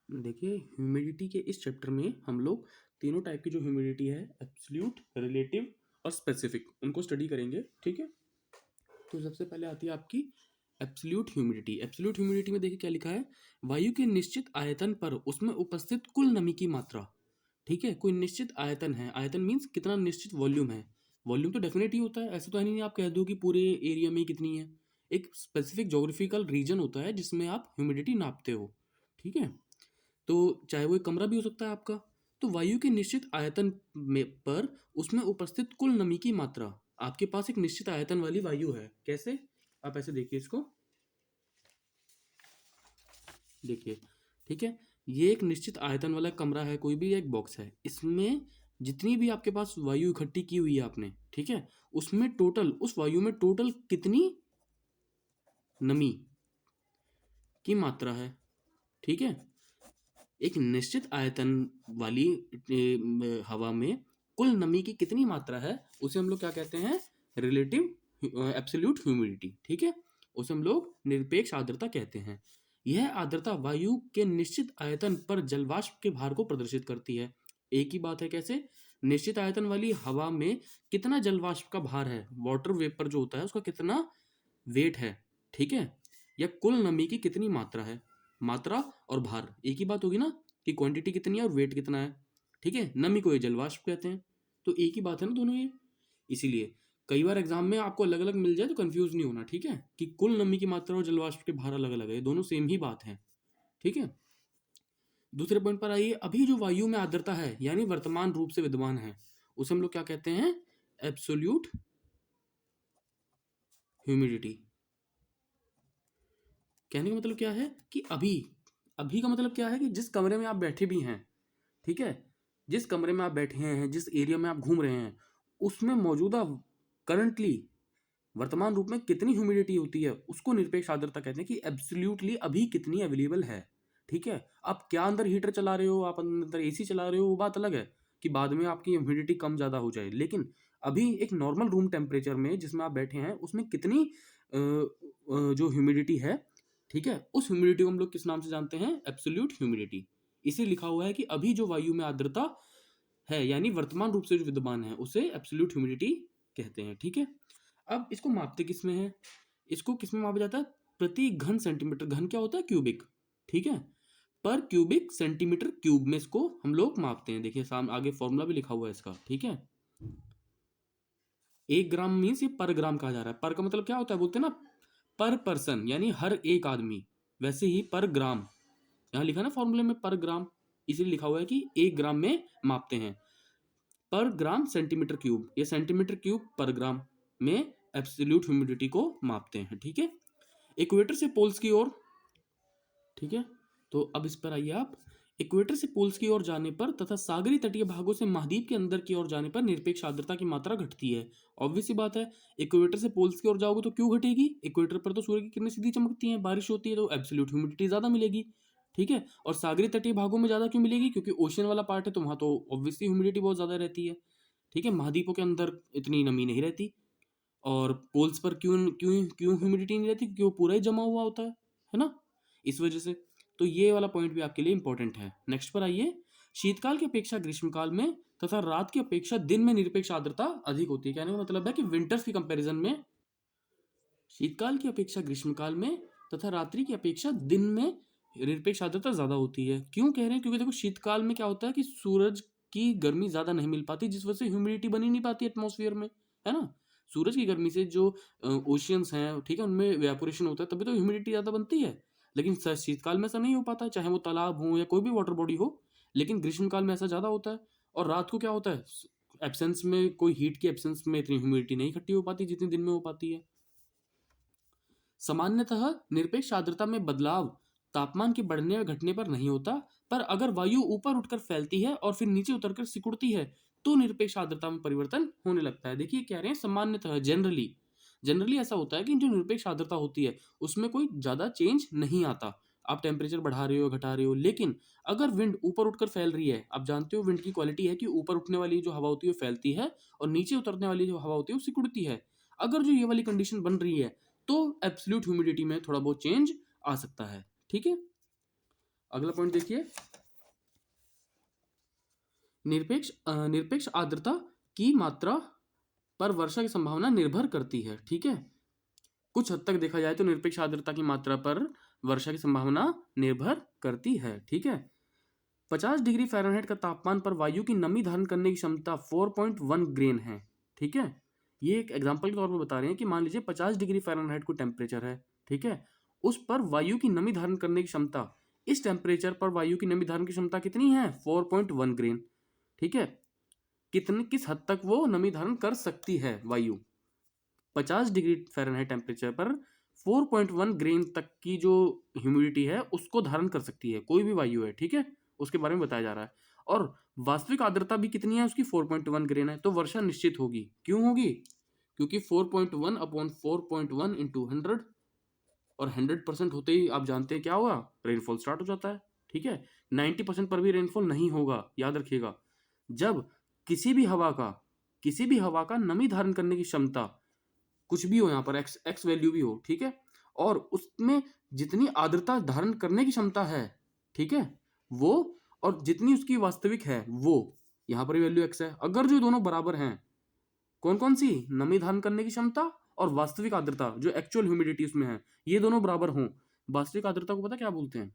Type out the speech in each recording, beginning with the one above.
देखिए, ह्यूमिडिटी के इस चैप्टर में हम लोग तीनों टाइप की जो ह्यूमिडिटी है, एब्सोल्यूट, रिलेटिव और स्पेसिफिक, उनको स्टडी करेंगे। ठीक है। तो सबसे पहले आती है आपकी एब्सोल्यूट ह्यूमिडिटी। एब्सोल्यूट ह्यूमिडिटी में देखिए क्या लिखा है, वायु के निश्चित आयतन पर उसमें उपस्थित कुल नमी की मात्रा। ठीक है, कोई निश्चित आयतन है, आयतन मीन्स कितना निश्चित वॉल्यूम है। वॉल्यूम तो डेफिनेट ही होता है, ऐसा तो है नहीं आप कह दो कि पूरे एरिया में कितनी है। एक स्पेसिफिक जोग्राफिकल रीजन होता है जिसमें आप ह्यूमिडिटी नापते हो। ठीक है। तो चाहे वो एक कमरा भी हो सकता है आपका। तो वायु के निश्चित आयतन में पर उसमें उपस्थित कुल नमी की मात्रा। आपके पास एक निश्चित आयतन वाली वायु है, कैसे? आप ऐसे देखिए इसको, देखिए। ठीक है, ये एक निश्चित आयतन वाला कमरा है, कोई भी एक बॉक्स है, इसमें जितनी भी आपके पास वायु इकट्ठी की हुई है आपने, ठीक है, उसमें टोटल, उस वायु में टोटल कितनी नमी की मात्रा है। ठीक है, एक निश्चित आयतन वाली हवा में कुल नमी की कितनी मात्रा है, उसे हम लोग क्या कहते हैं? Relative absolute humidity. ठीक है, उसे हम लोग निरपेक्ष आर्द्रता कहते हैं। यह आर्द्रता वायु के निश्चित आयतन पर जलवाष्प के भार को प्रदर्शित करती है। एक ही बात है, कैसे? निश्चित आयतन वाली हवा में कितना जलवाष्प का भार है, वाटर वेपर जो होता है उसका कितना वेट है। ठीक है, या कुल नमी की कितनी मात्रा है। मात्रा और भार एक ही बात होगी ना, कि क्वांटिटी कितनी है और वेट कितना है। ठीक है, नमी को ये जलवाष्प कहते हैं, तो एक ही बात है ना दोनों ये। इसीलिए कई बार एग्जाम में आपको अलग अलग मिल जाए तो कंफ्यूज नहीं होना। ठीक है, कि कुल नमी की मात्रा और जलवाष्प के भार अलग अलग है, ये दोनों सेम ही बात है। ठीक है। दूसरे पॉइंट पर आइए, अभी जो वायु में आर्द्रता है यानी वर्तमान रूप से विद्यमान है, उसे हम लोग क्या कहते हैं? Absolute humidity. कहने का मतलब क्या है कि अभी, अभी का मतलब क्या है कि जिस कमरे में आप बैठे भी हैं, ठीक है, जिस कमरे में आप बैठे हैं, जिस एरिया में आप घूम रहे हैं, उसमें मौजूदा करंटली वर्तमान रूप में कितनी ह्यूमिडिटी होती है, उसको निरपेक्ष आर्द्रता कहते हैं, कि एब्सोल्युटली अभी कितनी अवेलेबल है। ठीक है, आप क्या अंदर हीटर चला रहे हो, आप अंदर एसी चला रहे हो, वो बात अलग है कि बाद में आपकी ह्यूमिडिटी कम ज़्यादा हो जाए, लेकिन अभी एक नॉर्मल रूम टेम्परेचर में जिसमें आप बैठे हैं, उसमें कितनी जो ह्यूमिडिटी है, ठीक है, उस ह्यूमिडिटी को हम लोग किस नाम से जानते हैं? Absolute humidity. इसे लिखा हुआ है कि अभी जो वायु में आर्द्रता है यानी वर्तमान रूप से जो विद्यमान है, उसे एब्सोल्यूट ह्यूमिडिटी कहते हैं। ठीक है, अब इसको मापते किस में है? इसको किस में मापा जाता है? प्रति घन सेंटीमीटर। घन क्या होता है? क्यूबिक। ठीक है, पर क्यूबिक सेंटीमीटर क्यूब में इसको हम लोग मापते हैं। देखिए सामने आगे फॉर्मूला भी लिखा हुआ है इसका। ठीक है, 1 ग्राम मीन्स ये पर ग्राम कहा जा रहा है। पर का मतलब क्या होता है? बोलते हैं ना पर पर्सन, यानी हर एक आदमी। वैसे ही पर ग्राम, यहाँ लिखा ना फॉर्मूले में पर ग्राम, इसीलिए लिखा हुआ है कि 1 ग्राम में मापते हैं। पर ग्राम सेंटीमीटर क्यूब, ये सेंटीमीटर क्यूब पर ग्राम में एब्सोल्यूट ह्यूमिडिटी को मापते हैं। ठीक है, इक्वेटर से पोल्स की ओर, ठीक है, तो अब इस पर आइए आप। इक्वेटर से पोल्स की ओर जाने पर तथा सागरी तटीय भागों से महाद्वीप के अंदर की ओर जाने पर निरपेक्ष आर्द्रता की मात्रा घटती है। ऑब्वियस सी बात है, इक्वेटर से पोल्स की ओर जाओगे तो क्यों घटेगी? इक्वेटर पर तो सूर्य की किरणें सीधी चमकती हैं, बारिश होती है, तो एब्सोल्यूट ह्यूमिडिटी ज्यादा मिलेगी। ठीक है, और सागरी तटीय भागों में ज्यादा क्यों मिलेगी? क्योंकि ओशियन वाला पार्ट है, तो वहां तो ऑब्वियसली ह्यूमिडिटी बहुत ज्यादा रहती है। ठीक है, महाद्वीपों के अंदर इतनी नमी नहीं रहती। और पोल्स पर क्यों क्यों क्यों ह्यूमिडिटी नहीं रहती? क्योंकि वो पूरा ही जमा हुआ होता है ना, इस वजह से। तो ये वाला पॉइंट भी आपके लिए इंपॉर्टेंट है। नेक्स्ट पर आइए, शीतकाल की अपेक्षा ग्रीष्मकाल में तथा रात की अपेक्षा दिन में निरपेक्ष आर्द्रता अधिक होती है। कहने का मतलब है कि विंटर्स की कंपैरिजन में शीतकाल की अपेक्षा ग्रीष्मकाल में तथा रात्रि की अपेक्षा दिन में निरपेक्ष आर्द्रता ज्यादा होती है। क्यों कह रहे हैं? क्योंकि देखो शीतकाल में क्या होता है कि सूरज की गर्मी ज्यादा नहीं मिल पाती, जिस वजह से ह्यूमिडिटी बनी नहीं पाती एटमॉस्फेयर में, है ना। सूरज की गर्मी से जो ओशियंस हैं, ठीक है, उनमें वेपोरेशन होता है, तभी तो ह्यूमिडिटी ज्यादा बनती है। लेकिन शीतकाल में ऐसा नहीं हो पाता, चाहे वो तालाब हो या कोई भी वाटर बॉडी हो। लेकिन ग्रीष्मकाल में ऐसा ज्यादा होता है। और रात को क्या होता है? एब्सेंस में, कोई हीट की एब्सेंस में इतनी ह्यूमिडिटी नहीं इकट्ठी हो पाती जितनी दिन में हो पाती है। सामान्यतः निरपेक्ष आर्द्रता में बदलाव तापमान के बढ़ने या घटने पर नहीं होता, पर अगर वायु ऊपर उठकर फैलती है और फिर नीचे उतरकर सिकुड़ती है तो निरपेक्ष आर्द्रता में परिवर्तन होने लगता है। देखिए कह रहे हैं सामान्यतः, जनरली, जनरली ऐसा होता है कि जो निरपेक्ष आर्द्रता होती है उसमें कोई ज्यादा चेंज नहीं आता। आप टेम्परेचर बढ़ा रहे हो, घटा रहे हो, लेकिन अगर विंड ऊपर उठकर फैल रही है, आप जानते हो विंड की क्वालिटी है कि ऊपर उठने वाली जो हवा होती है वो फैलती है और नीचे उतरने वाली जो हवा होती है वो सिकुड़ती है। अगर जो ये वाली कंडीशन बन रही है तो एब्सोल्यूट ह्यूमिडिटी में थोड़ा बहुत चेंज आ सकता है। ठीक है, अगला पॉइंट देखिए, निरपेक्ष आर्द्रता की मात्रा पर वर्षा की संभावना निर्भर करती है। ठीक है, कुछ हद तक देखा जाए तो निरपेक्ष आर्द्रता की मात्रा पर वर्षा की संभावना निर्भर करती है। ठीक है, 50 डिग्री फ़ारेनहाइट का तापमान पर वायु की नमी धारण करने की क्षमता 4.1 ग्रेन है। ठीक है, ये एक एग्जांपल के तौर पर बता रहे हैं कि मान लीजिए 50 डिग्री फ़ारेनहाइट को टेम्परेचर है। ठीक है, उस पर वायु की नमी धारण करने की क्षमता, इस टेम्परेचर पर वायु की नमी धारण की क्षमता कितनी है? 4.1 ग्रेन। ठीक है, किस हद तक वो नमी धारण कर सकती है वायु? 50 डिग्री फ़ारेनहाइट टेम्परेचर पर 4.1 ग्रेन तक की जो ह्यूमिडिटी है उसको धारण कर सकती है कोई भी वायु है। ठीक है, उसके बारे में बताया जा रहा है। और वास्तविक आर्द्रता भी कितनी है उसकी? 4.1 ग्रेन है। तो वर्षा निश्चित होगी। क्यों होगी? क्योंकि 4.1 अपॉन 4.1 इंटू 100, और 100% होते ही आप जानते हैं क्या होगा? रेनफॉल स्टार्ट हो जाता है। ठीक है, 90% पर भी रेनफॉल नहीं होगा, याद रखिएगा। जब किसी भी हवा का नमी धारण करने की क्षमता, कुछ भी हो यहाँ पर, एक्स वैल्यू भी हो, ठीक है, और उसमें जितनी आर्द्रता धारण करने की क्षमता है, ठीक है, वो, और जितनी उसकी वास्तविक है वो, यहाँ पर वैल्यू एक्स है। अगर जो दोनों बराबर हैं, कौन कौन सी? नमी धारण करने की क्षमता और वास्तविक आर्द्रता, जो एक्चुअल ह्यूमिडिटी उसमें है, ये दोनों बराबर हों, वास्तविक आर्द्रता को पता क्या बोलते हैं?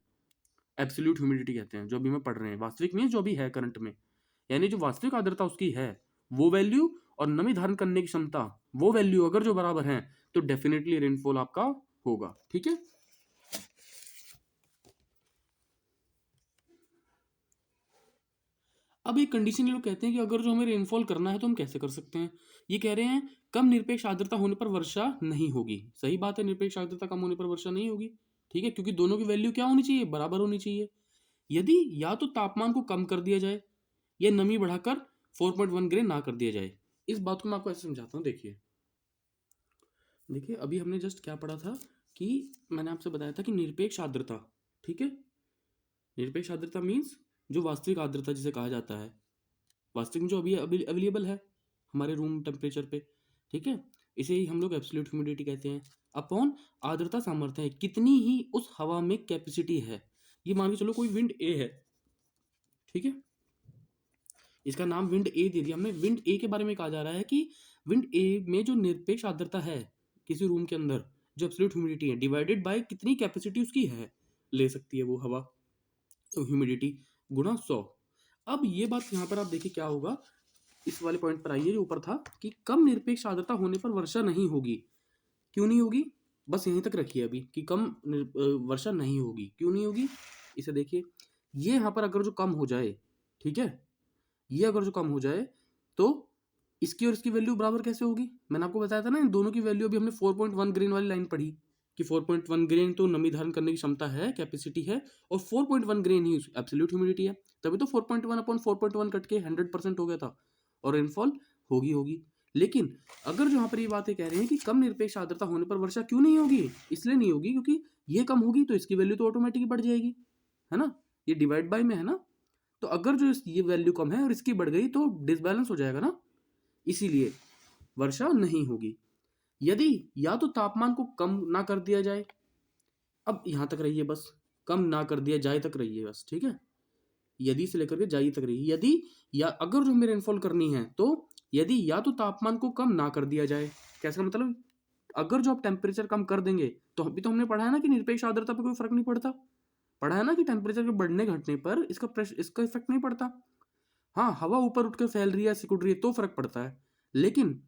एब्सोल्यूट ह्यूमिडिटी कहते हैं, जो अभी में पढ़ रहे हैं। वास्तविक मीन्स जो अभी है करंट में, यानी जो वास्तविक आर्द्रता उसकी है वो वैल्यू, और नमी धारण करने की क्षमता वो वैल्यू अगर जो बराबर हैं, तो डेफिनेटली रेनफॉल आपका होगा। ठीक है, अब एक कंडीशन ये लोग कहते हैं कि अगर जो हमें रेनफॉल करना है तो हम कैसे कर सकते हैं। ये कह रहे हैं कम निरपेक्ष आर्द्रता होने पर वर्षा नहीं होगी। सही बात है, निरपेक्ष आर्द्रता कम होने पर वर्षा नहीं होगी। ठीक है, क्योंकि दोनों की वैल्यू क्या होनी चाहिए? बराबर होनी चाहिए। यदि या तो तापमान को कम कर दिया जाए या नमी बढ़ाकर 4.1 ग्रेन ना कर दिया जाए। इस बात को मैं आपको ऐसे समझाता हूँ। देखिए देखिए, अभी हमने जस्ट क्या पढ़ा था कि मैंने आपसे बताया था कि निरपेक्ष आर्द्रता, ठीक है, निरपेक्ष आर्द्रता मीन्स जो वास्तविक आर्द्रता जिसे कहा जाता है, वास्तविक में जो अभी अवेलेबल है हमारे रूम टेम्परेचर पे, ठीक है, इसे ही हम लोग एब्सोल्यूट ह्यूमिडिटी कहते हैं। अपॉन आर्द्रता सामर्थ्य है, कितनी ही उस हवा में कैपेसिटी है। ये मान के चलो कोई विंड ए है, ठीक है, इसका नाम विंड ए दे दिया हमने। विंड ए के बारे में कहा जा रहा है कि विंड ए में जो निरपेक्ष आर्द्रता है किसी रूम के अंदर, जो एब्सोल्यूट ह्यूमिडिटी है, डिवाइडेड बाय कितनी कैपेसिटी उसकी है, ले सकती है वो हवा, तो ह्यूमिडिटी गुणा 100। अब ये बात यहाँ पर आप देखिए क्या होगा, इस वाले पॉइंट पर आइए जो ऊपर था कि कम निरपेक्ष आर्द्रता होने पर वर्षा नहीं होगी। क्यों नहीं होगी? बस यहीं तक रखिए अभी कि वर्षा नहीं होगी। क्यों नहीं होगी? इसे देखिए, ये यहाँ पर अगर जो कम हो जाए, ठीक है, ये अगर जो कम हो जाए तो इसकी और इसकी वैल्यू बराबर कैसे होगी? मैंने आपको बताया था ना, इन दोनों की वैल्यू अभी हमने 4.1 ग्रेन वाली लाइन पढ़ी कि 4.1 ग्रेन तो नमी धारण करने की क्षमता है, कैपेसिटी है, और 4.1 ग्रेन ही एब्सोल्यूट ह्यूमिडिटी है। तभी तो 4.1 अपॉन 4.1 कट के 100% हो गया था, और रेनफॉल होगी। लेकिन अगर जो यहाँ पर ये बातें कह रहे हैं कि कम निरपेक्ष आर्द्रता होने पर वर्षा क्यों नहीं होगी, इसलिए नहीं होगी क्योंकि ये कम होगी तो इसकी वैल्यू तो ऑटोमेटिकली बढ़ जाएगी, है ना, ये डिवाइड बाय में है ना। तो अगर जो ये वैल्यू कम है और इसकी बढ़ गई तो डिसबैलेंस हो जाएगा ना, इसीलिए वर्षा नहीं होगी। यदि या तो तापमान को कम ना कर दिया जाए, अब यहां तक रहिए, बस कम ना कर दिया जाए तक रहिए बस, ठीक है, यदि से लेकर के जाए तक रहिए। यदि या अगर जो हमें रेनफॉल करनी है तो यदि या तो तापमान को कम ना कर दिया जाए, कैसे मतलब, अगर जो आप टेम्परेचर कम कर देंगे तो अभी तो हमने पढ़ा है ना कि निरपेक्ष आर्द्रता पर कोई फर्क नहीं पड़ता, पढ़ा है ना कि टेम्परेचर के बढ़ने घटने पर इसका इफेक्ट नहीं पड़ता। हाँ, हवा ऊपर उठकर फैल रही है, सिकुड़ रही है तो फर्क पड़ता है। लेकिन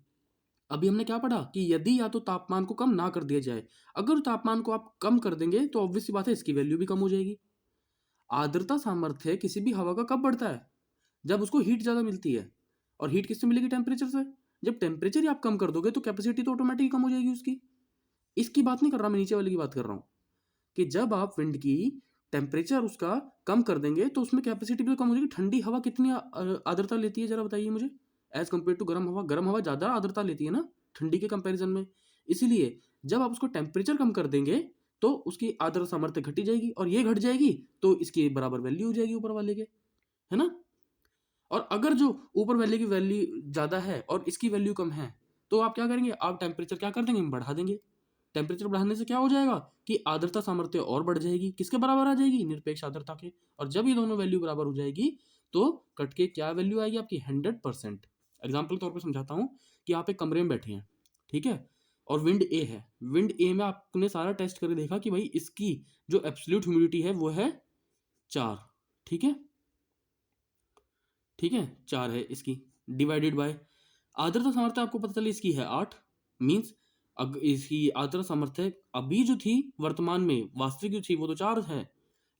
अभी हमने क्या पढ़ा कि यदि या तो तापमान को कम ना कर दिया जाए, अगर तापमान को आप कम कर देंगे तो ऑब्वियस सी बात है इसकी वैल्यू भी कम हो जाएगी। आर्द्रता सामर्थ्य किसी भी हवा का कब बढ़ता है? जब उसको हीट ज्यादा मिलती है, और हीट किससे मिलेगी? टेम्परेचर से। जब टेम्परेचर ही आप कम कर दोगे तो कैपेसिटी तो ऑटोमेटिक कम हो जाएगी उसकी। इसकी बात नहीं कर रहा मैं, नीचे वाले की बात कर रहा हूँ कि जब आप विंड की टेम्परेचर उसका कम कर देंगे तो उसमें कैपेसिटी भी तो कम हो जाएगी। ठंडी हवा कितनी आर्द्रता लेती है जरा बताइए मुझे, एज कम्पेयर टू गर्म हवा। गर्म हवा ज़्यादा आर्द्रता लेती है ना ठंडी के कंपैरिजन में। इसीलिए जब आप उसको टेम्परेचर कम कर देंगे तो उसकी आर्द्रता सामर्थ्य घटी जाएगी, और ये घट जाएगी तो इसकी बराबर वैल्यू हो जाएगी ऊपर वाले के, है ना। और अगर जो ऊपर वाले की वैल्यू ज़्यादा है और इसकी वैल्यू कम है तो आप क्या करेंगे? आप टेम्परेचर क्या कर देंगे? बढ़ा देंगे। टेम्परेचर बढ़ाने से क्या हो जाएगा कि आर्द्रता सामर्थ्य और बढ़ जाएगी, किसके बराबर आ जाएगी, निरपेक्ष आर्द्रता के। और जब ये दोनों वैल्यू बराबर हो जाएगी तो कट के क्या वैल्यू आएगी आपकी 100%। एग्जाम्पल के तौर पर समझाता हूँ कि आप एक कमरे में बैठे हैं, ठीक है, और विंड ए है। विंड ए में आपने सारा टेस्ट करके देखा कि भाई इसकी जो एब्सोल्यूट ह्यूमिडिटी है वो है 4, ठीक है, ठीक है, 4 है इसकी, डिवाइडेड बाय आर्द्रता सामर्थ्य आपको पता चली इसकी है 8, मीन्स अगर इसकी आर्द्रता सामर्थ्य अभी जो थी वर्तमान में वास्तविक जो थी वो तो 4 है,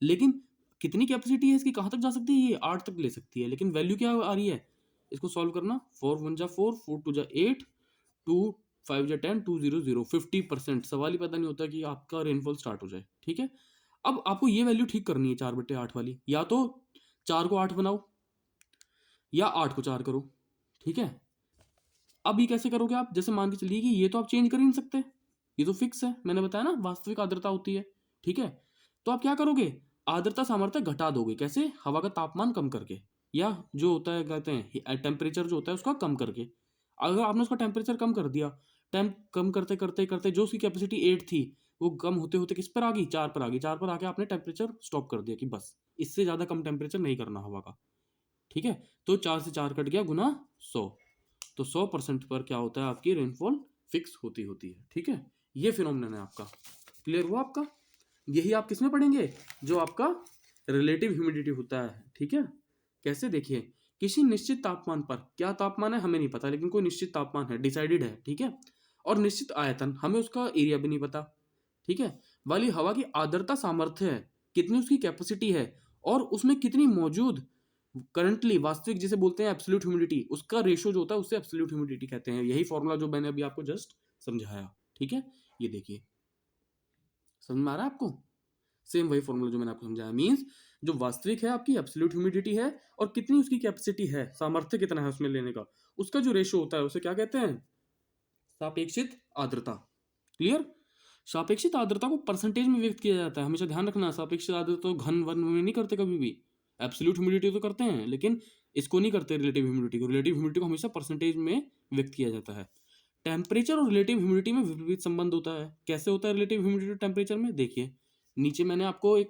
लेकिन कितनी कैपेसिटी है इसकी, कहाँ तक जा सकती है, ये 8 तक ले सकती है, लेकिन वैल्यू क्या आ रही है, इसको सॉल्व करना, 4 1 जा 4, 4 2 जा 8, 2 5 जा 10, 2 0 0, 50%। सवाल ही पता नहीं होता कि आपका रेनफॉल स्टार्ट हो जाए, ठीक है। अब आपको ये वैल्यू ठीक करनी है 4/8 वाली, या तो 4 को 8 बनाओ या 8 को 4 करो, ठीक है। अब ये कैसे करोगे आप, जैसे मान के चलिए कि ये तो आप चेंज कर ही नहीं सकते, ये तो फिक्स है, मैंने बताया ना वास्तविक आर्द्रता होती है, ठीक है। तो आप क्या करोगे, आर्द्रता सामर्थ्य घटा दोगे, कैसे, हवा का तापमान कम करके, या जो होता है कहते हैं टेम्परेचर जो होता है उसका कम करके। अगर आपने उसका टेम्परेचर कम कर दिया, टेम्प कम करते करते करते जो उसकी कैपेसिटी 8 थी वो कम होते होते किस पर आ गई, 4 पर आ गई, 4 पर आके आपने टेम्परेचर स्टॉप कर दिया कि बस इससे ज़्यादा कम टेम्परेचर नहीं करना हवा का, ठीक है। तो 4 से 4 कट गया गुना 100, तो 100% पर क्या होता है आपकी रेनफॉल फिक्स होती है, ठीक है। ये फिनोमेनन है आपका, क्लियर हुआ आपका। यही आप किसमें पढ़ेंगे, जो आपका रिलेटिव ह्यूमिडिटी होता है, ठीक है। कैसे, देखिए, किसी निश्चित तापमान पर, क्या तापमान है हमें नहीं पता, लेकिन कोई निश्चित तापमान है, डिसाइडेड है, ठीक है, और निश्चित आयतन, हमें उसका एरिया भी नहीं पता, ठीक है, वाली हवा की आर्द्रता सामर्थ्य है, कितनी उसकी कैपेसिटी है, और उसमें कितनी मौजूद करंटली वास्तविक जिसे बोलते हैं एब्सोल्यूट ह्यूमिडिटी, उसका रेशो जो होता है उससे एब्सोल्यूट ह्यूमिडिटी कहते हैं। यही फॉर्मूला जो मैंने अभी आपको जस्ट समझाया, ठीक है। ये देखिए, समझ में आ रहा है आपको, सेम वही फॉर्मूला जो मैंने आपको समझाया, मींस जो वास्तविक है आपकी एब्सोल्यूट ह्यूमिडिटी है, और कितनी उसकी कैपेसिटी है, सामर्थ्य कितना है उसमें लेने का, उसका जो रेशो होता है उसे क्या कहते हैं, सापेक्षित आर्द्रता, क्लियर। सापेक्षित आर्द्रता को परसेंटेज में व्यक्त किया जाता है, हमेशा ध्यान रखना, सापेक्षित आर्द्रता तो घन वन में नहीं करते कभी भी, एब्सोल्यूट ह्यूमिडिटी तो करते हैं, लेकिन इसको नहीं करते रिलेटिव ह्यूमिडिटी को। रिलेटिव ह्यूमिडिटी को हमेशा परसेंटेज में व्यक्त किया जाता है। टेम्परेचर और रिलेटिव ह्यूमिडिटी में विपरीत संबंध होता है। कैसे होता है रिलेटिव ह्यूमिडिटी टेम्परेचर में, देखिए नीचे मैंने आपको एक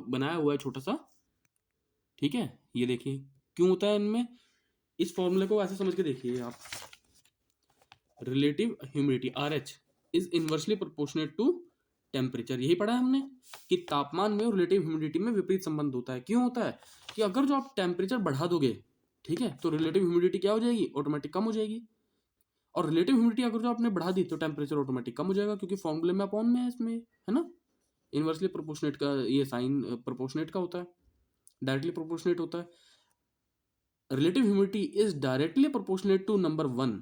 बनाया हुआ है छोटा सा, ठीक है, ये देखिए क्यों होता है इनमें, इस फॉर्मूले को ऐसे समझ के देखिए आप, relative humidity RH is inversely proportionate to temperature. यही पढ़ा है हमने कि तापमान में और रिलेटिव ह्यूमिडिटी में विपरीत संबंध होता है। क्यों होता है कि अगर जो आप टेम्परेचर बढ़ा दोगे, ठीक है, तो रिलेटिव ह्यूमिडिटी क्या हो जाएगी, ऑटोमेटिक कम हो जाएगी, और रिलेटिव ह्यूमिडिटी अगर जो आपने बढ़ा दी तो टेम्परेचर ऑटोमेटिक कम हो जाएगा, क्योंकि फॉर्मूले में अपॉन में है इसमें, है ना, इनवर्सली प्रोपोर्शनेट का ये साइन प्रोपोर्शनेट का होता है, डायरेक्टली प्रोपोर्शनेट होता है। Relative humidity is directly proportionate to number 1,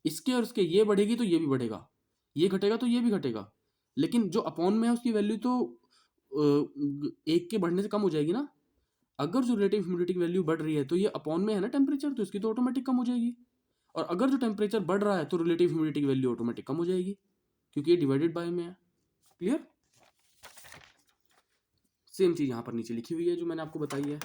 इसके और इसके ये बढ़ेगी तो ये भी बढ़ेगा, ये घटेगा तो ये भी घटेगा, लेकिन जो अपॉन में है उसकी वैल्यू तो एक के बढ़ने से कम हो जाएगी ना। अगर जो रिलेटिव ह्यूमिडिटी की वैल्यू बढ़ रही है तो ये अपॉन में है ना टेम्परेचर, तो इसकी तो ऑटोमेटिक कम हो जाएगी, और अगर जो टेम्परेचर बढ़ रहा है तो रिलेटिव ह्यूमिडिटी की वैल्यू ऑटोमेटिक कम हो जाएगी, क्योंकि ये डिवाइडेड बाय में है, क्लियर। सेम चीज यहाँ पर नीचे लिखी हुई है जो मैंने आपको बताई है।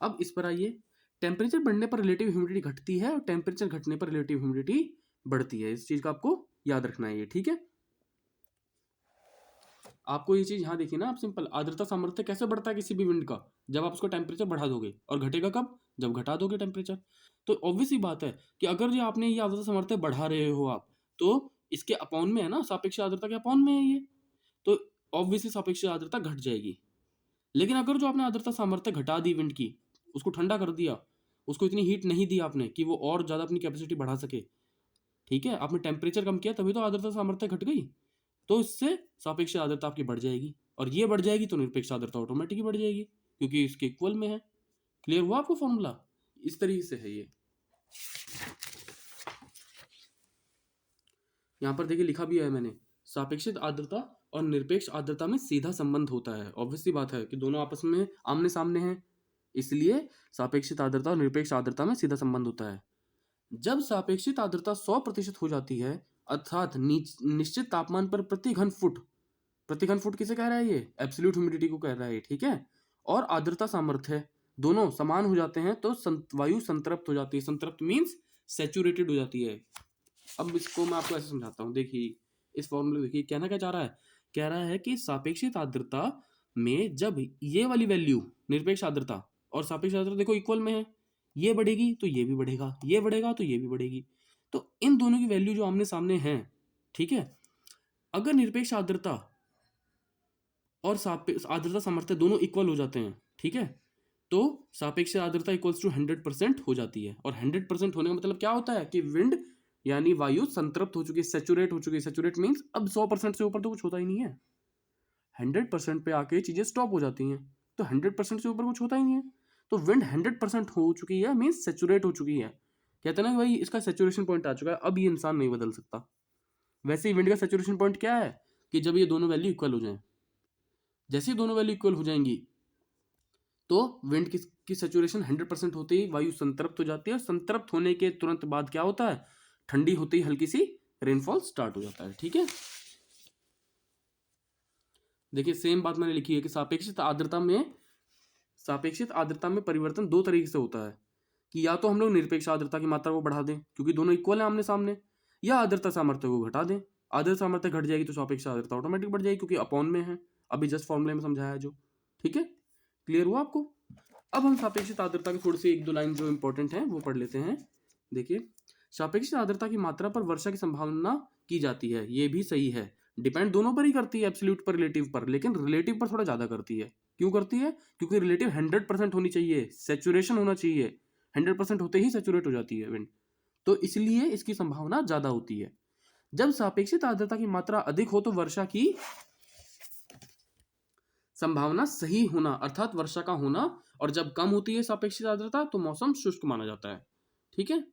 अब इस पर आइए, टेम्परेचर बढ़ने पर रिलेटिव ह्यूमिडिटी घटती है और टेम्परेचर घटने पर रिलेटिव ह्यूमिडिटी बढ़ती है। इस चीज का आपको याद रखना है ये, ठीक है। आपको ये चीज यहाँ देखिए ना, आप सिंपल, आर्द्रता सामर्थ्य कैसे बढ़ता है किसी भी विंड का, जब आप उसका टेम्परेचर बढ़ा दोगे, और घटेगा कब, जब घटा दोगे टेम्परेचर। तो ऑब्वियस ही बात है कि अगर जो आपने ये आर्द्रता सामर्थ्य बढ़ा रहे हो आप, तो इसके अपॉन में है ना, सापेक्ष आर्द्रता के अपॉन में है ये, तो ऑब्वियसली सापेक्ष आर्द्रता घट जाएगी। लेकिन अगर जो आपने आर्द्रता सामर्थ्य घटा दी विंड की, उसको ठंडा कर दिया, उसको इतनी हीट नहीं दी आपने कि वो और ज़्यादा अपनी कैपेसिटी बढ़ा सके, ठीक है, आपने टेम्परेचर कम किया तभी तो आर्द्रता सामर्थ्य घट गई, तो इससे सापेक्ष आर्द्रता आपकी बढ़ जाएगी, और ये बढ़ जाएगी तो निरपेक्ष आर्द्रता ऑटोमेटिक ही बढ़ जाएगी, क्योंकि इसके इक्वल में है। क्लियर हुआ आपको फॉर्मूला, इस तरीके से है ये। यहाँ पर देखिए लिखा भी है मैंने, सापेक्षित आर्द्रता और निरपेक्ष आर्द्रता में सीधा संबंध होता है। ऑब्वियसली बात है कि दोनों आपस में आमने सामने हैं, इसलिए सापेक्षित आर्द्रता और निरपेक्ष आर्द्रता में सीधा संबंध होता है। जब सापेक्षित आर्द्रता 100% हो जाती है, अर्थात निश्चित तापमान पर प्रति घन फुट किसे कह रहा है, ये एब्सोल्यूट ह्यूमिडिटी को कह रहा है, ठीक है, और आर्द्रता सामर्थ्य दोनों समान हो जाते हैं तो वायु संतृप्त हो जाती है। संतृप्त मीन्स सैचुरेटेड हो जाती है। अब इसको मैं आपको ऐसे समझाता हूँ, देखिए इस फॉर्मूले देखिए कहना क्या चाह रहा है, कह रहा है कि सापेक्षित आर्द्रता में जब ये वाली वैल्यू निरपेक्ष आर्द्रता और सापेक्ष आर्द्रता देखो इक्वल में है, ये बढ़ेगी तो ये भी बढ़ेगा, ये बढ़ेगा तो ये भी बढ़ेगी, तो इन दोनों की वैल्यू जो आमने सामने है, ठीक है, अगर निरपेक्ष आर्द्रता और सापेक्ष आर्द्रता सामर्थ्य दोनों इक्वल हो जाते हैं, ठीक है, तो सापेक्ष आर्द्रता इक्वल्स टू 100% हो जाती है। और 100% होने का मतलब क्या होता है कि विंड यानी वायु संतृप्त हो चुकी है, सेचुरेट हो चुकी है। सेचुरेट मीन्स अब 100% से ऊपर तो कुछ होता ही नहीं है, 100% पे आके चीजें स्टॉप हो जाती हैं, तो 100% से ऊपर कुछ होता ही नहीं है। तो विंड 100% हो चुकी है मीन्स सेचुरेट हो चुकी है, कहते हैं ना कि भाई इसका सेचुरेशन पॉइंट आ चुका है, अब ये इंसान नहीं बदल सकता। वैसे ही विंड का सेचुरेशन पॉइंट क्या है कि जब ये दोनों वैल्यू इक्वल हो जाए, जैसे ही दोनों वैल्यू इक्वल हो जाएंगी तो विंड की सेचुरेशन 100% होते ही वायु संतृप्त हो जाती है, और संतृप्त होने के तुरंत बाद क्या होता है, ठंडी होते ही हल्की सी रेनफॉल स्टार्ट हो जाता है। ठीक है, देखिए सेम बात मैंने लिखी है कि सापेक्षित आर्द्रता में परिवर्तन दो तरीके से होता है कि या तो हम लोग निरपेक्ष आर्द्रता की मात्रा को बढ़ा दें क्योंकि दोनों इक्वल है आमने सामने, या आर्द्रता सामर्थ्य को घटा दें। आर्द्रता सामर्थ्य घट जाएगी तो सापेक्ष आर्द्रता ऑटोमेटिक बढ़ जाएगी क्योंकि अपॉन में है, अभी जस्ट फॉर्मूले में समझाया है जो। ठीक है, क्लियर हुआ आपको? अब हम सापेक्षित आर्द्रता के थोड़ी सी एक दो लाइन जो इंपॉर्टेंट है वो पढ़ लेते हैं। देखिए, सापेक्षित आर्द्रता की मात्रा पर वर्षा की संभावना की जाती है, ये भी सही है, डिपेंड दोनों पर ही करती है, एब्सोल्यूट पर रिलेटिव पर, लेकिन रिलेटिव पर थोड़ा ज्यादा करती है। क्यों करती है? क्योंकि रिलेटिव 100% होनी चाहिए, सेचुरेशन होना चाहिए, 100% होते ही सेचुरेट हो जाती है विंड, तो इसलिए इसकी संभावना ज्यादा होती है। जब सापेक्षित आर्द्रता की मात्रा अधिक हो तो वर्षा की संभावना सही होना अर्थात वर्षा का होना, और जब कम होती है सापेक्षित आर्द्रता तो मौसम शुष्क माना जाता है। ठीक है,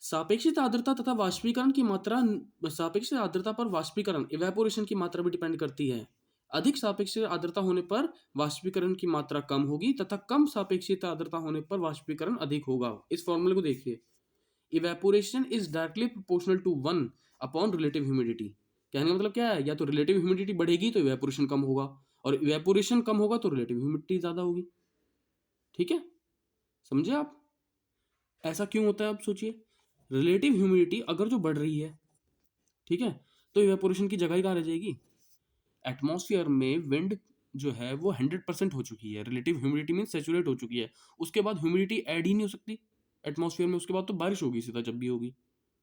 सापेक्षित आर्द्रता तथा वाष्पीकरण की मात्रा, सापेक्षित आर्द्रता पर वाष्पीकरण इवेपोरेशन की मात्रा भी डिपेंड करती है। अधिक सापेक्षित आर्द्रता होने पर वाष्पीकरण की मात्रा कम होगी तथा कम सापेक्षित आर्द्रता होने पर वाष्पीकरण अधिक होगा। इस फॉर्मूले को देखिए, evaporation is directly proportional to 1 upon relative humidity. कहने का मतलब क्या है, या तो रिलेटिव ह्यूमिडिटी बढ़ेगी तो इवेपोरेशन कम होगा, और इवेपोरेशन कम होगा तो रिलेटिव ह्यूमिडिटी ज्यादा होगी। ठीक है, समझे आप? ऐसा क्यों होता है आप सोचिए, रिलेटिव ह्यूमिडिटी अगर जो बढ़ रही है, ठीक है, तो इवेपोरेशन की जगह ही कहाँ रह जाएगी। एटमॉस्फेयर में विंड जो है वो 100% हो चुकी है, रिलेटिव ह्यूमिडिटी मीन सेचुरेट हो चुकी है, उसके बाद ह्यूमिडिटी ऐड ही नहीं हो सकती एटमॉस्फेयर में, उसके बाद तो बारिश होगी सीधा जब भी होगी।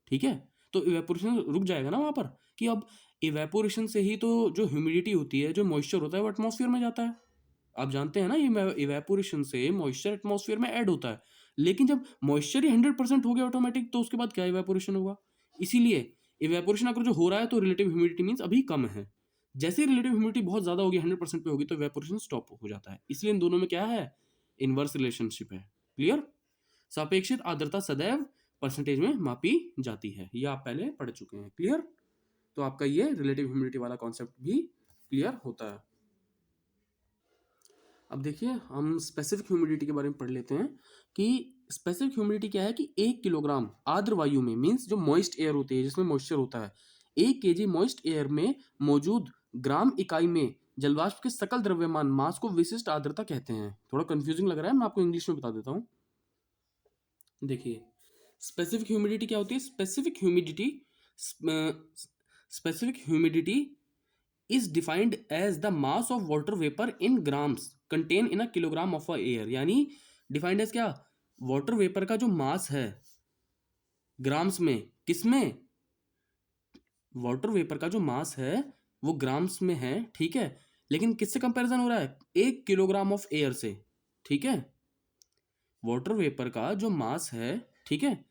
ठीक है, तो इवेपोरेशन रुक जाएगा ना वहां पर, कि अब इवेपोरेशन से ही तो जो ह्यूमिडिटी होती है, जो मॉइस्चर होता है वो एटमॉस्फेयर में जाता है। आप जानते हैं ना, ये इवेपोरेशन से मॉइस्चर एटमॉस्फेयर में ऐड होता है, लेकिन जब मॉइस्चर ही 100% हो गया ऑटोमेटिक तो उसके बाद क्या इवेपोरेशन होगा। इसीलिए इवेपोरेशन अगर जो हो रहा है तो रिलेटिव ह्यूमिडिटी मीन्स अभी कम है, जैसे ही रिलेटिव ह्यूमिडिटी बहुत ज्यादा होगी 100% पे होगी तो इवेपोरेशन स्टॉप हो जाता है। इसलिए इन दोनों में क्या है, इनवर्स रिलेशनशिप है। क्लियर? सापेक्षित आर्द्रता सदैव परसेंटेज में मापी जाती है, ये आप पहले पढ़ चुके हैं। क्लियर? तो आपका ये रिलेटिव ह्यूमिडिटी वाला कॉन्सेप्ट भी क्लियर होता है। अब देखिए हम स्पेसिफिक ह्यूमिडिटी के बारे में पढ़ लेते हैं कि स्पेसिफिक ह्यूमिडिटी क्या है कि 1 किलोग्राम आर्द्र वायु में, मीन्स जो मॉइस्ट एयर होती है जिसमें मॉइस्चर होता है, 1 केजी मॉइस्ट एयर में मौजूद ग्राम इकाई में जलवाष्प के सकल द्रव्यमान मास को विशिष्ट आर्द्रता कहते हैं। थोड़ा कंफ्यूजिंग लग रहा है, मैं आपको इंग्लिश में बता देता हूँ। देखिए स्पेसिफिक ह्यूमिडिटी क्या होती है, specific humidity is defined as the mass of water vapor in grams contained in a kilogram of a air। यानी डिफाइंड एज क्या, वाटर वेपर का जो मास है ग्राम्स में, किसमें, वाटर वेपर का जो मास है वो ग्राम्स में है, ठीक है, लेकिन किससे कंपैरिजन हो रहा है, 1 किलोग्राम ऑफ एयर से। ठीक है, वाटर वेपर का जो मास है, ठीक है,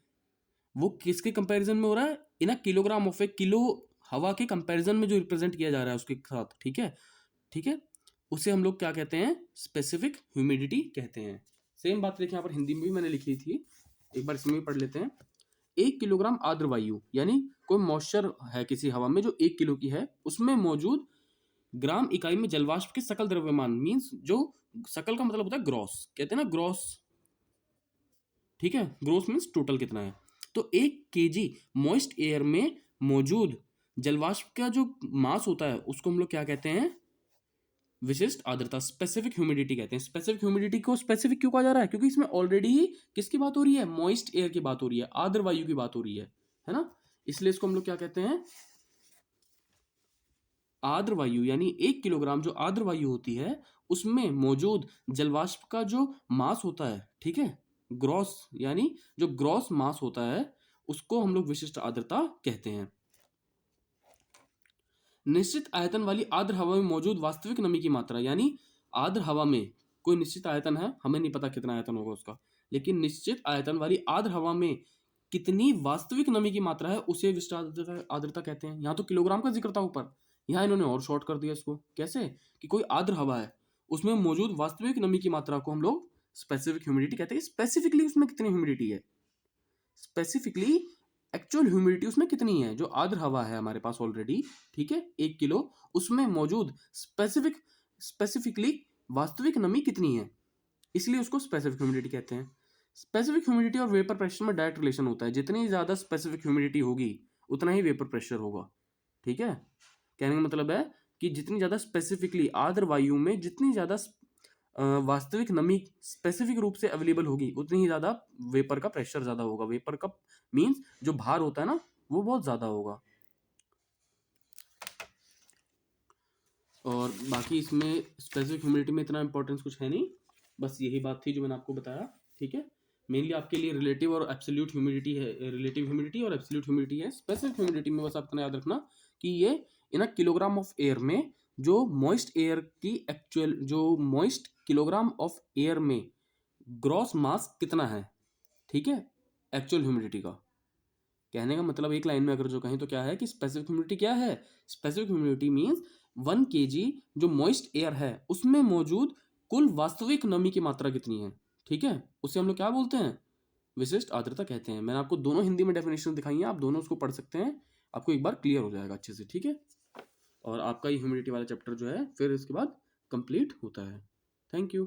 वो किसके कंपैरिजन में हो रहा है, in a kilogram of a, kilo हवा के कंपैरिजन में जो रिप्रेजेंट किया जा रहा है उसके साथ। ठीक है, ठीक है, उसे हम लोग क्या कहते हैं, स्पेसिफिक ह्यूमिडिटी कहते हैं। सेम बात देखिए यहाँ पर हिंदी में भी मैंने लिखी थी, एक बार इसमें भी पढ़ लेते हैं। 1 किलोग्राम आर्द्र वायु यानी कोई मॉइस्चर है किसी हवा में जो 1 किलो की है, उसमें मौजूद ग्राम इकाई में जलवाष्प के सकल द्रव्यमान, मीन्स जो सकल का मतलब होता है ग्रॉस, कहते हैं ना ग्रॉस। ठीक है, ग्रॉस मीन्स टोटल कितना है, तो 1 केजी मॉइस्ट एयर में मौजूद जलवाष्प का जो मास होता है उसको हम लोग क्या कहते हैं, विशिष्ट आर्द्रता, स्पेसिफिक ह्यूमिडिटी कहते हैं। स्पेसिफिक ह्यूमिडिटी को स्पेसिफिक क्यों कहा जा रहा है, क्योंकि इसमें ऑलरेडी किसकी बात हो रही है, मॉइस्ट एयर की बात हो रही है, आर्द्र वायु की बात हो रही है ना, इसलिए इसको हम लोग क्या कहते हैं, आर्द्र वायु यानी 1 किलोग्राम जो आर्द्र वायु होती है उसमें मौजूद जलवाष्प का जो मास होता है, ठीक है, ग्रॉस यानी जो ग्रॉस मास होता है उसको हम लोग विशिष्ट आर्द्रता कहते हैं। निश्चित आयतन वाली आर्द्र हवा में मौजूद वास्तविक नमी की मात्रा, यानी आर्द्र हवा में कोई निश्चित आयतन है, हमें नहीं पता कितना आयतन होगा उसका, लेकिन निश्चित आयतन वाली आर्द्र हवा में कितनी वास्तविक नमी की मात्रा है उसे विशिष्ट आर्द्रता कहते हैं। यहाँ तो किलोग्राम का जिक्र था ऊपर, यहाँ इन्होंने और शॉर्ट कर दिया इसको। कैसे कि कोई आर्द्र हवा है उसमें मौजूद वास्तविक नमी की मात्रा को हम लोग स्पेसिफिक ह्यूमिडिटी कहते हैं। स्पेसिफिकली उसमें कितनी ह्यूमिडिटी है, स्पेसिफिकली एक्चुअल ह्यूमिडिटी उसमें कितनी है, जो आर्द्र हवा है हमारे पास ऑलरेडी, ठीक है, 1 किलो, उसमें मौजूद स्पेसिफिकली वास्तविक नमी कितनी है, इसलिए उसको स्पेसिफिक ह्यूमिडिटी कहते हैं। स्पेसिफिक ह्यूमिडिटी और वेपर प्रेशर में डायरेक्ट रिलेशन होता है, जितनी ज्यादा स्पेसिफिक ह्यूमिडिटी होगी उतना ही वेपर प्रेशर होगा, ठीक है। कहने का मतलब है कि जितनी ज्यादा स्पेसिफिकली आर्द्र वायु में जितनी ज्यादा वास्तविक नमी स्पेसिफिक रूप से अवेलेबल होगी उतनी ही ज्यादा वेपर का प्रेशर ज्यादा होगा। वेपर का मींस जो भार होता है ना वो बहुत ज्यादा होगा। और बाकी इसमें स्पेसिफिक ह्यूमिडिटी में इतना इंपॉर्टेंस कुछ है नहीं, बस यही बात थी जो मैंने आपको बताया, ठीक है। मेनली आपके लिए रिलेटिव और एब्सोल्यूट ह्यूमिडिटी है, रिलेटिव ह्यूमिडिटी और एब्सोल्यूट ह्यूमिडिटी है। स्पेसिफिक ह्यूमिडिटी में बस आपको याद रखना कि ये इन अ किलोग्राम ऑफ एयर में जो मॉइस्ट एयर की एक्चुअल जो मॉइस्ट किलोग्राम ऑफ एयर में ग्रॉस मास कितना है, ठीक है, एक्चुअल ह्यूमिडिटी का। कहने का मतलब एक लाइन में अगर जो कहें तो क्या है कि स्पेसिफिक ह्यूमिडिटी क्या है, स्पेसिफिक ह्यूमिडिटी मींस 1 kg जो मॉइस्ट एयर है उसमें मौजूद कुल वास्तविक नमी की मात्रा कितनी है, ठीक है, उसे हम लोग क्या बोलते हैं, विशिष्ट आर्द्रता कहते हैं। मैंने आपको दोनों हिंदी में डेफिनेशन दिखाई है, आप दोनों उसको पढ़ सकते हैं, आपको एक बार क्लियर हो जाएगा अच्छे से, ठीक है। और आपका ये ह्यूमिडिटी वाला चैप्टर जो है फिर इसके बाद कंप्लीट होता है। Thank you.